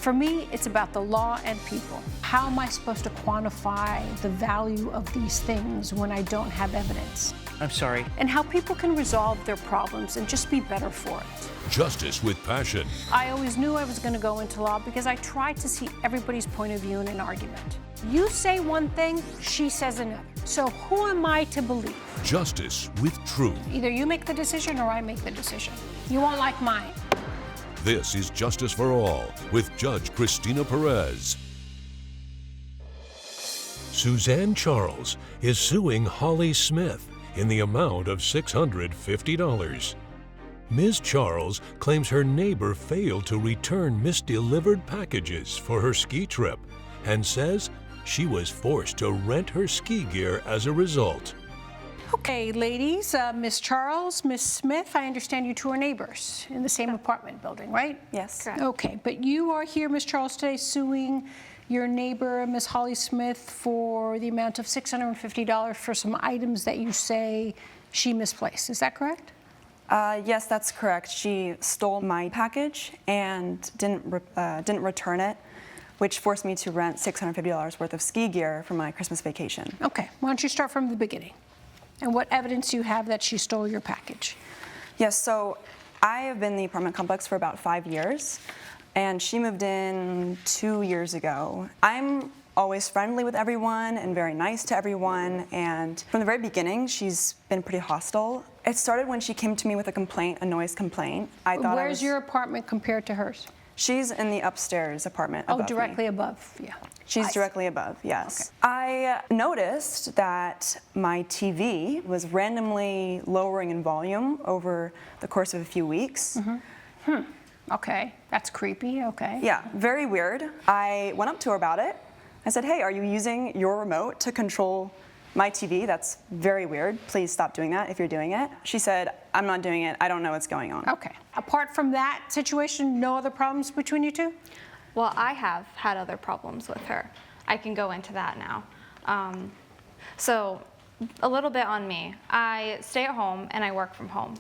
For me, it's about the law and people. How am I supposed to quantify the value of these things when I don't have evidence? I'm sorry. And how people can resolve their problems and just be better for it. Justice with passion. I always knew I was going to go into law because I tried to see everybody's point of view in an argument. You say one thing, she says another. So who am I to believe? Justice with truth. Either you make the decision or I make the decision. You won't like mine. This is Justice for All with Judge Cristina Perez. Suzanne Charles is suing Holly Smith in the amount of $650. Ms. Charles claims her neighbor failed to return misdelivered packages for her ski trip and says she was forced to rent her ski gear as a result. Okay, ladies, Ms. Charles, Ms. Smith, I understand you two are neighbors in the same apartment building, right? Yes. Correct. Okay, but you are here, Ms. Charles, today suing your neighbor, Ms. Holly Smith, for the amount of $650 for some items that you say she misplaced. Is that correct? Yes, that's correct. She stole my package and didn't return it, which forced me to rent $650 worth of ski gear for my Christmas vacation. Okay, why don't you start from the beginning? And what evidence you have that she stole your package? Yes, so I have been in the apartment complex for about 5 years, and she moved in 2 years ago. I'm always friendly with everyone and very nice to everyone, and from the very beginning, she's been pretty hostile. It started when she came to me with a complaint, a noise complaint. I thought Where's your apartment compared to hers? She's in the upstairs apartment above Oh, directly me. above, yeah. She's directly above, yes. Okay. I noticed that my TV was randomly lowering in volume over the course of a few weeks. Okay, that's creepy, okay. Yeah, very weird. I went up to her about it. I said, hey, are you using your remote to control my TV? That's very weird. Please stop doing that if you're doing it. She said, I'm not doing it. I don't know what's going on. Okay. Apart from that situation, no other problems between you two? Well, I have had other problems with her. I can go into that now. So a little bit on me. I stay at home and I work from home.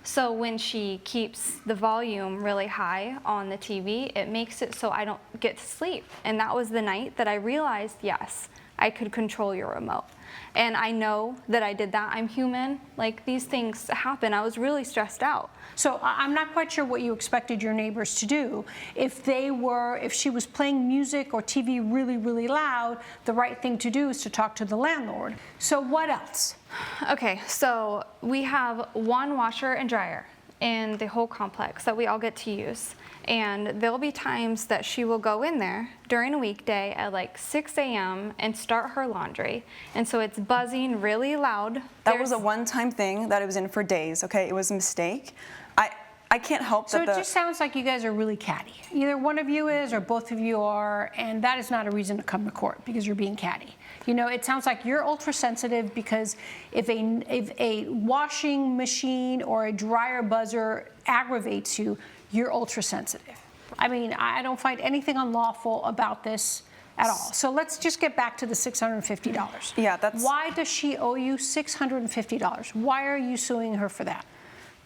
So when she keeps the volume really high on the TV, it makes it so I don't get to sleep. And that was the night that I realized, yes, I could control your remote. And I know that I did that. I'm human. Like, these things happen. I was really stressed out. So I'm not quite sure what you expected your neighbors to do. If she was playing music or TV really, really loud, the right thing to do is to talk to the landlord. So what else? Okay, so we have one washer and dryer in the whole complex that we all get to use. And there'll be times that she will go in there during a weekday at like 6 a.m. and start her laundry. And so it's buzzing really loud. That was a one-time thing that I was in for days, okay? It was a mistake. I can't help So that it just sounds like you guys are really catty. Either one of you is or both of you are, and that is not a reason to come to court because you're being catty. You know, it sounds like you're ultra sensitive because if a washing machine or a dryer buzzer aggravates you, you're ultra sensitive. I mean, I don't find anything unlawful about this at all. So let's just get back to the $650. Yeah, that's... Why does she owe you $650? Why are you suing her for that?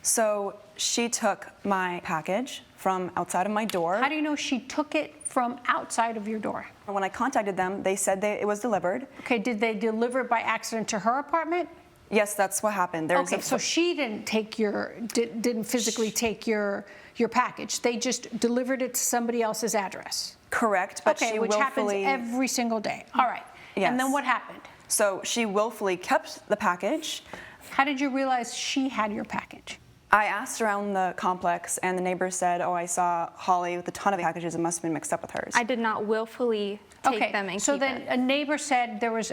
So she took my package from outside of my door. How do you know she took it from outside of your door? When I contacted them, they said it was delivered. Okay, did they deliver it by accident to her apartment? Yes, that's what happened. Okay, so she didn't take didn't physically take your package. They just delivered it to somebody else's address. Correct, but okay, she which willfully... happens every single day. All right. Yes. And then what happened? So she willfully kept the package. How did you realize she had your package? I asked around the complex, and the neighbors said, oh, I saw Holly with a ton of packages. It must have been mixed up with hers. I did not willfully take them and so keep then it. A neighbor said there was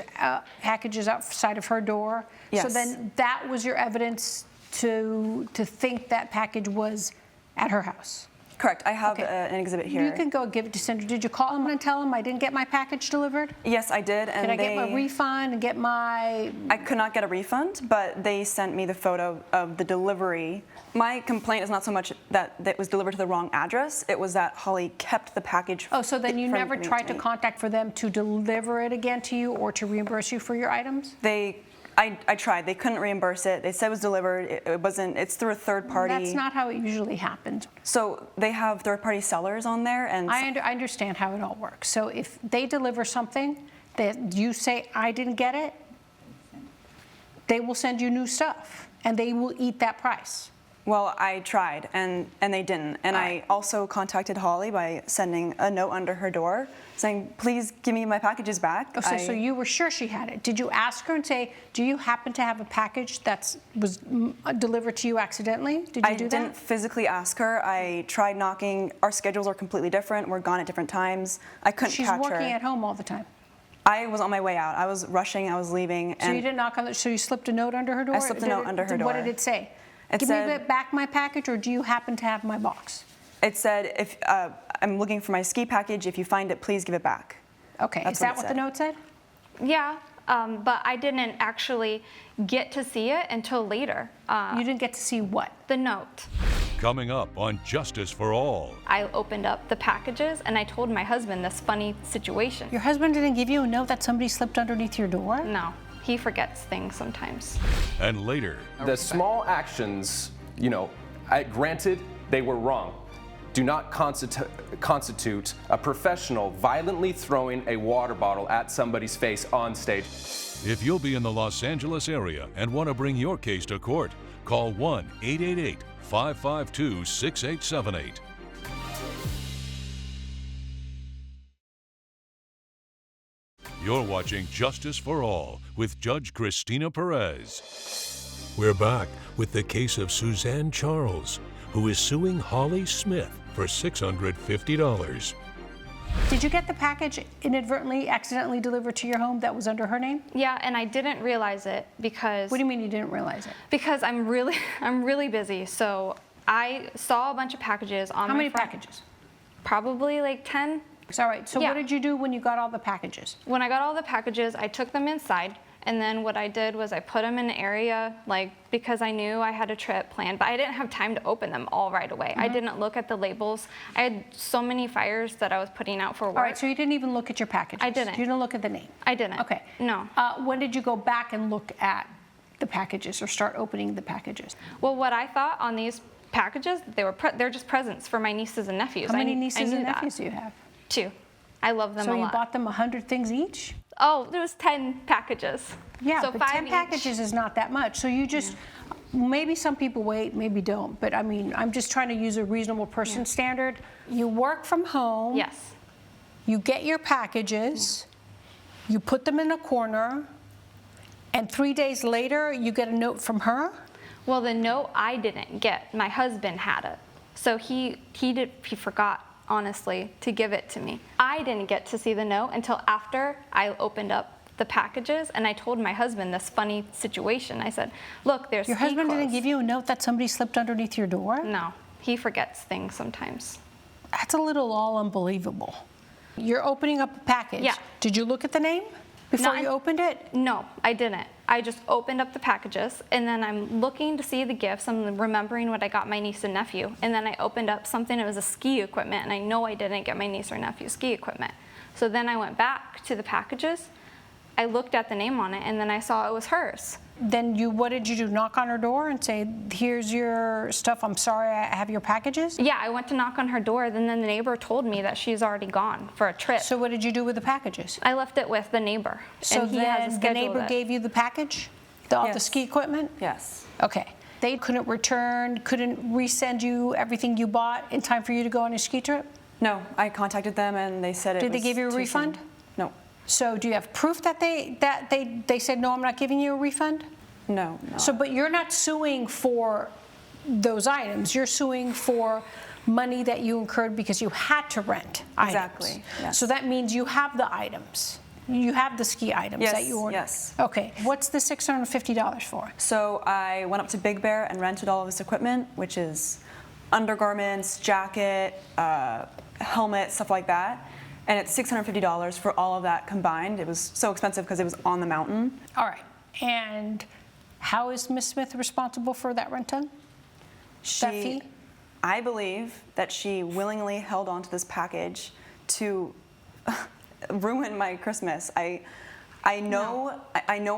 packages outside of her door. Yes. So then that was your evidence to think that package was at her house. Correct. I have an exhibit here. You can go give it to Sandra. Did you call him and tell him I didn't get my package delivered? Yes, I did. And Did I get my refund and get my... I could not get a refund, but they sent me the photo of the delivery. My complaint is not so much that it was delivered to the wrong address. It was that Holly kept the package. Oh, so then you never tried to me. contact for them to deliver it again to you or to reimburse you for your items? They I tried. They couldn't reimburse it. They said it was delivered. It wasn't. It's through a third party. That's not how it usually happens. So they have third-party sellers on there, and I understand how it all works. So if they deliver something that you say, I didn't get it, they will send you new stuff, and they will eat that price. well, I tried, and they didn't. And I also contacted Holly by sending a note under her door saying, please give me my packages back. Oh, so you were sure she had it. Did you ask her and say, do you happen to have a package that was delivered to you accidentally? Did you do that? I didn't physically ask her. I tried knocking. Our schedules are completely different. We're gone at different times. I couldn't catch her. She's working at home all the time. I was on my way out. I was rushing. I was leaving. So you didn't knock on the, so you slipped a note under her door? I slipped a note under her door. What did it say? It Give said, me back my package, or do you happen to have my box? It said, if I'm looking for my ski package. If you find it, please give it back. Okay, That's is that what what it the note said? Yeah, but I didn't actually get to see it until later. You didn't get to see what? The note. Coming up on Justice for All. I opened up the packages and I told my husband this funny situation. Your husband didn't give you a note that somebody slipped underneath your door? No, he forgets things sometimes. And later, The small actions, granted, they were wrong, do not constitute a professional violently throwing a water bottle at somebody's face on stage. if you'll be in the Los Angeles area and want to bring your case to court, call 1-888-552-6878. You're watching Justice for All with Judge Cristina Perez. We're back with the case of Suzanne Charles, who is suing Holly Smith for $650. Did you get the package inadvertently, accidentally delivered to your home that was under her name? Yeah, and I didn't realize it because. What do you mean you didn't realize it? Because I'm really busy. So I saw a bunch of packages on How my many phone. packages? Probably like 10. All right, so Yeah. what did you do when you got all the packages? When I got all the packages, I took them inside, and then what I did was I put them in an area, because I knew I had a trip planned, but I didn't have time to open them all right away. I didn't look at the labels. I had so many fires that I was putting out for work. All right, so you didn't even look at your packages? I didn't. You didn't look at the name? I didn't. Okay. No. When did you go back and look at the packages or start opening the packages? Well, what I thought on these packages, they're just presents for my nieces and nephews. How many I nieces knew and that. nephews do you have? 2. I love them So a you lot. bought them 100 things each? Oh, there was 10 packages. Yeah, so but 5 10 each. packages is not that much. So you just, maybe some people wait, maybe don't. But I mean, I'm just trying to use a reasonable person standard. You work from home. Yes. You get your packages. You put them in a corner. And 3 days later, you get a note from her? Well, the note I didn't get. My husband had it. So he forgot, honestly, to give it to me. I didn't get to see the note until after I opened up the packages, and I told my husband this funny situation. I said, look, there's Your ski husband didn't clothes. give you a note that somebody slipped underneath your door? No, he forgets things sometimes. That's a little all unbelievable. You're opening up a package. Yeah. Did you look at the name before No, you opened it? No, I didn't. I just opened up the packages, and then I'm looking to see the gifts. I'm remembering what I got my niece and nephew, and then I opened up something. It was a ski equipment, and I know I didn't get my niece or nephew ski equipment. So then I went back to the packages. I looked at the name on it, and then I saw it was hers. Then what did you do? Knock on her door and say, here's your stuff, I'm sorry, I have your packages? Yeah, I went to knock on her door, then the neighbor told me that she's already gone for a trip. So what did you do with the packages? I left it with the neighbor, So and he has a then the schedule neighbor that- gave you the package? All the Yes. ski equipment? Yes. Okay. They couldn't return, couldn't resend you everything you bought in time for you to go on a ski trip? No, I contacted them and they said it Did they was give you a too refund? soon. No. So do you have proof that they said, no, I'm not giving you a refund? No. So, but you're not suing for those items. You're suing for money that you incurred because you had to rent items. Exactly, yes. So that means you have the items. You have the ski items Yes, that you ordered. yes. Okay. What's the $650 for? So I went up to Big Bear and rented all of this equipment, which is undergarments, jacket, helmet, stuff like that. And it's $650 for all of that combined. It was so expensive because it was on the mountain. All right. And how is Ms. Smith responsible for that rental? That fee? I believe that she willingly held on to this package to ruin my Christmas. I know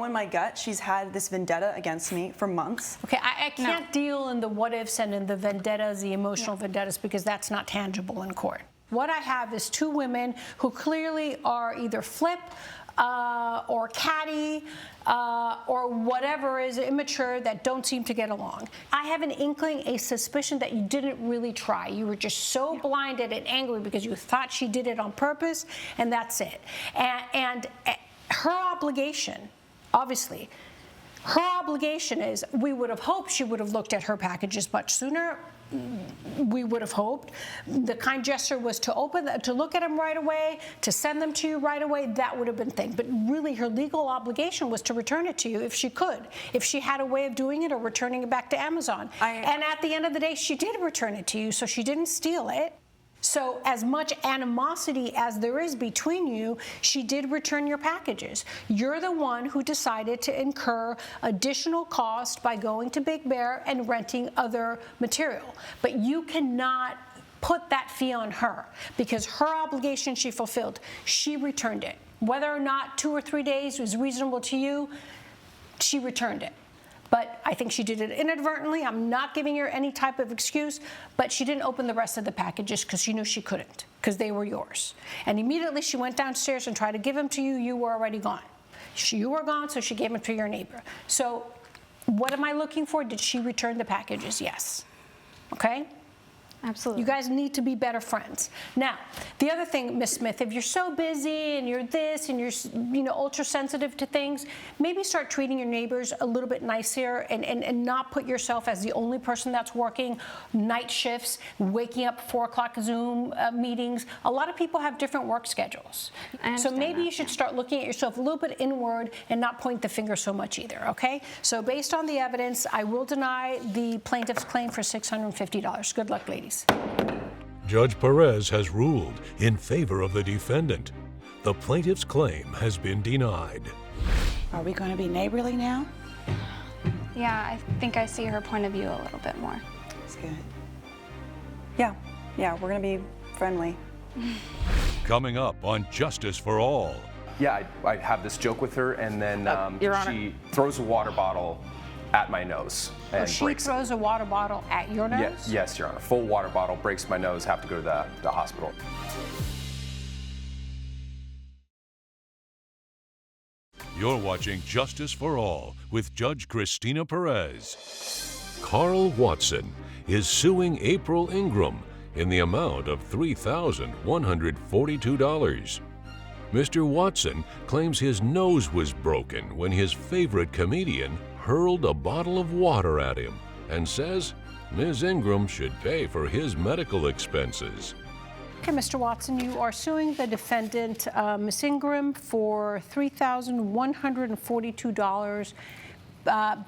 in my gut she's had this vendetta against me for months. Okay, I can't deal in the what ifs and in the vendettas, the emotional vendettas, because that's not tangible in court. What I have is two women who clearly are either flip or catty or whatever is immature, that don't seem to get along. I have an inkling, a suspicion that you didn't really try. You were just so blinded and angry because you thought she did it on purpose, and that's it. And her obligation, obviously, her obligation is, we would have hoped she would have looked at her packages much sooner. We would have hoped. The kind gesture was to look at them right away, to send them to you right away. That would have been the thing. But really, her legal obligation was to return it to you if she could, if she had a way of doing it, or returning it back to Amazon. And at the end of the day, she did return it to you, so she didn't steal it. So as much animosity as there is between you, she did return your packages. You're the one who decided to incur additional cost by going to Big Bear and renting other material. But you cannot put that fee on her, because her obligation she fulfilled. She returned it. Whether or not 2 or 3 days was reasonable to you, she returned it. But I think she did it inadvertently. I'm not giving her any type of excuse, but she didn't open the rest of the packages because she knew she couldn't, because they were yours. And immediately she went downstairs and tried to give them to you. You were already gone. You were gone, so she gave them to your neighbor. So what am I looking for? Did she return the packages? Yes. Okay? Absolutely. You guys need to be better friends. Now, the other thing, Ms. Smith, if you're so busy and you're this and you're ultra sensitive to things, maybe start treating your neighbors a little bit nicer, and not put yourself as the only person that's working night shifts, waking up 4 o'clock Zoom meetings. A lot of people have different work schedules. So maybe you should start looking at yourself a little bit inward and not point the finger so much either, okay? So based on the evidence, I will deny the plaintiff's claim for $650. Good luck, ladies. Judge Perez has ruled in favor of the defendant. The plaintiff's claim has been denied. Are we going to be neighborly now? Yeah, I think I see her point of view a little bit more. That's good. Yeah, we're going to be friendly. Coming up on Justice for All. Yeah, I have this joke with her, and then Your Honor. she throws a water bottle at my nose and She breaks it. throws a water bottle at your nose? Yes, Your Honor. Full water bottle, breaks my nose, have to go to the hospital. You're watching Justice for All with Judge Cristina Perez. Carl Watson is suing April Ingram in the amount of $3,142. Mr. Watson claims his nose was broken when his favorite comedian hurled a bottle of water at him, and says Ms. Ingram should pay for his medical expenses. Okay, Mr. Watson, you are suing the defendant, Ms. Ingram, for $3,142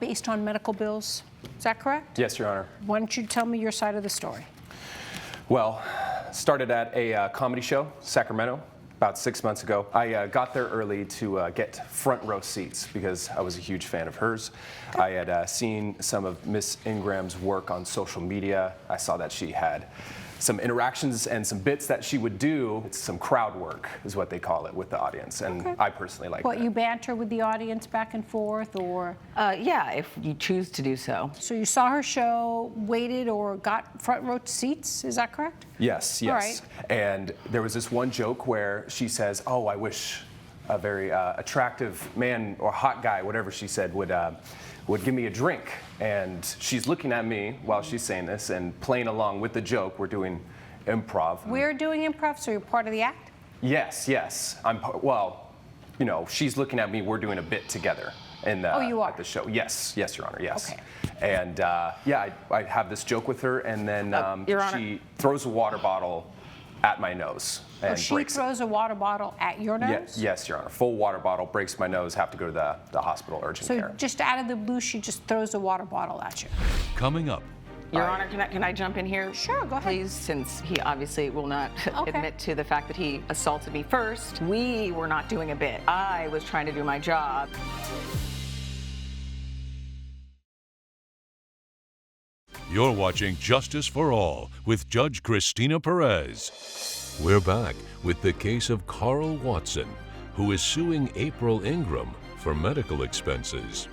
based on medical bills. Is that correct? Yes, Your Honor. Why don't you tell me your side of the story? Well, started at a comedy show, Sacramento, about 6 months ago. I got there early to get front row seats because I was a huge fan of hers. I had seen some of Miss Ingram's work on social media. I saw that she had some interactions and some bits that she would do. It's some crowd work is what they call it with the audience, and I personally like What, that. you banter with the audience back and forth, or? Yeah, if you choose to do so. So you saw her show, waited, or got front row seats, is that correct? Yes. All right. And there was this one joke where she says, "Oh, I wish a very attractive man or hot guy, whatever she said, would give me a drink." And she's looking at me while she's saying this and playing along with the joke. We're doing improv. We're doing improv, so you're part of the act? Yes. Well, you know, she's looking at me. We're doing a bit together in the, Oh, you are? at the show. Yes, Your Honor. Yes. Okay. And I have this joke with her, and then Your Honor. she throws a water bottle at my nose and She breaks it. throws a water bottle at your nose? Yes, Your Honor. Full water bottle, breaks my nose, have to go to the hospital, urgent So care. just out of the blue, she just throws a water bottle at you. Coming up, Your Honor, can I jump in here? Sure, go ahead. Please, since he obviously will not Okay. admit to the fact that he assaulted me first. We were not doing a bit. I was trying to do my job. you're watching Justice for All with Judge Cristina Perez. We're back with the case of Carl Watson, who is suing April Ingram for medical expenses.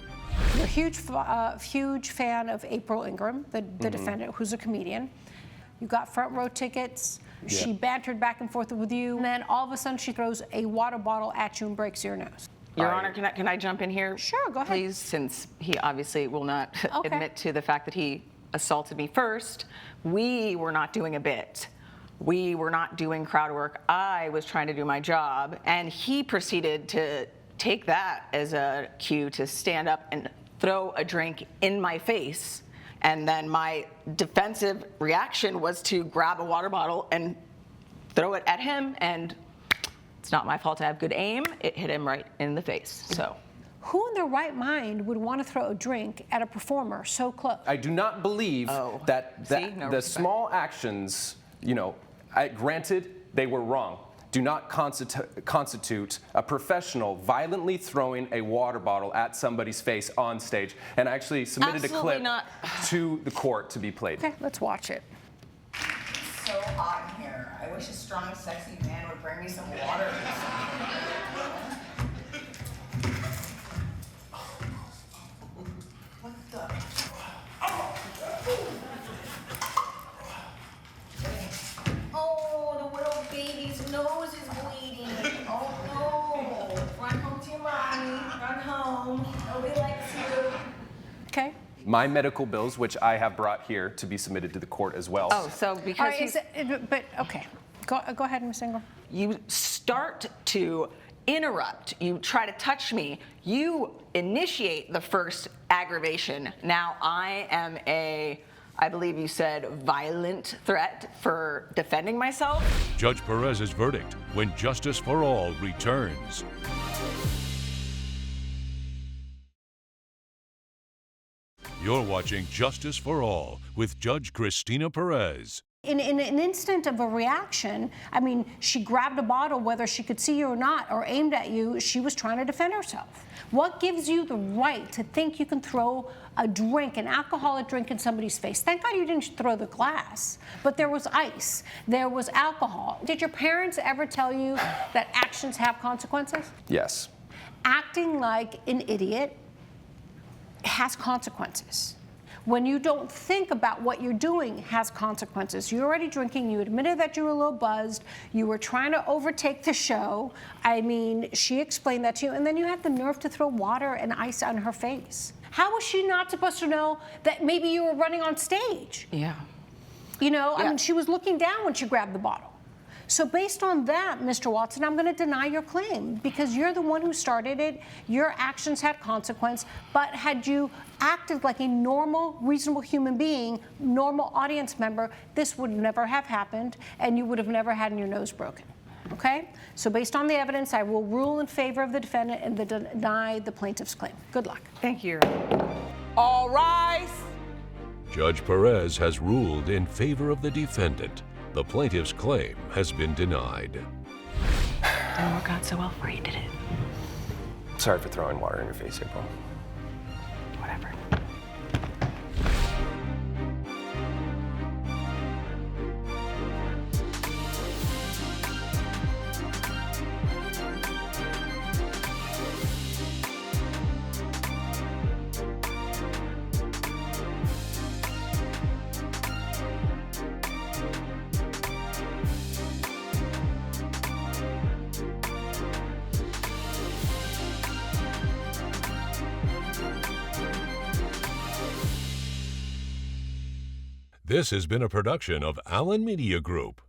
You're a huge fan of April Ingram, the defendant, who's a comedian. You got front row tickets. Yeah. She bantered back and forth with you, and then all of a sudden she throws a water bottle at you and breaks your nose. Your Honor, can I jump in here? Sure, go ahead. Please, since he obviously will not Okay. admit to the fact that he assaulted me first. We were not doing a bit. We were not doing crowd work. I was trying to do my job, and he proceeded to take that as a cue to stand up and throw a drink in my face. And then my defensive reaction was to grab a water bottle and throw it at him, and it's not my fault to have good aim. It hit him right in the face, so. Who in their right mind would want to throw a drink at a performer so close? I do not believe that No the respect. small actions, granted, they were wrong, do not constitute a professional violently throwing a water bottle at somebody's face on stage. And I actually submitted Absolutely a clip not. to the court to be played. Okay, let's watch it. So hot in here. I wish a strong, sexy man would bring me some water or something. What the? Oh, the little baby's nose is bleeding. Oh no. Run home to your mommy. Run home. Nobody likes you. Okay. My medical bills, which I have brought here to be submitted to the court as well. Oh, so because All right, he's, but okay. Go ahead, Ms. Ingram. you start to interrupt, you try to touch me, you initiate the first aggravation. Now I am I believe you said, violent threat for defending myself. Judge Perez's verdict when Justice for All returns. You're watching Justice for All with Judge Cristina Perez. In an instant of a reaction, I mean, she grabbed a bottle, whether she could see you or not, or aimed at you, she was trying to defend herself. What gives you the right to think you can throw a drink, an alcoholic drink, in somebody's face? Thank God you didn't throw the glass, but there was ice, there was alcohol. Did your parents ever tell you that actions have consequences? Yes. Acting like an idiot has consequences. When you don't think about what you're doing has consequences. You're already drinking, you admitted that you were a little buzzed, you were trying to overtake the show. I mean, she explained that to you, and then you had the nerve to throw water and ice on her face. How was she not supposed to know that maybe you were running on stage? Yeah. You know, I Yeah. mean, she was looking down when she grabbed the bottle. So based on that, Mr. Watson, I'm going to deny your claim because you're the one who started it. Your actions had consequence, but had you acted like a normal, reasonable human being, normal audience member, this would never have happened and you would have never had your nose broken. Okay? So based on the evidence, I will rule in favor of the defendant and deny the plaintiff's claim. Good luck. Thank you. All rise. Judge Perez has ruled in favor of the defendant. The plaintiff's claim has been denied. Didn't work out so well for you, did it? Sorry for throwing water in your face, April. Whatever. This has been a production of Allen Media Group.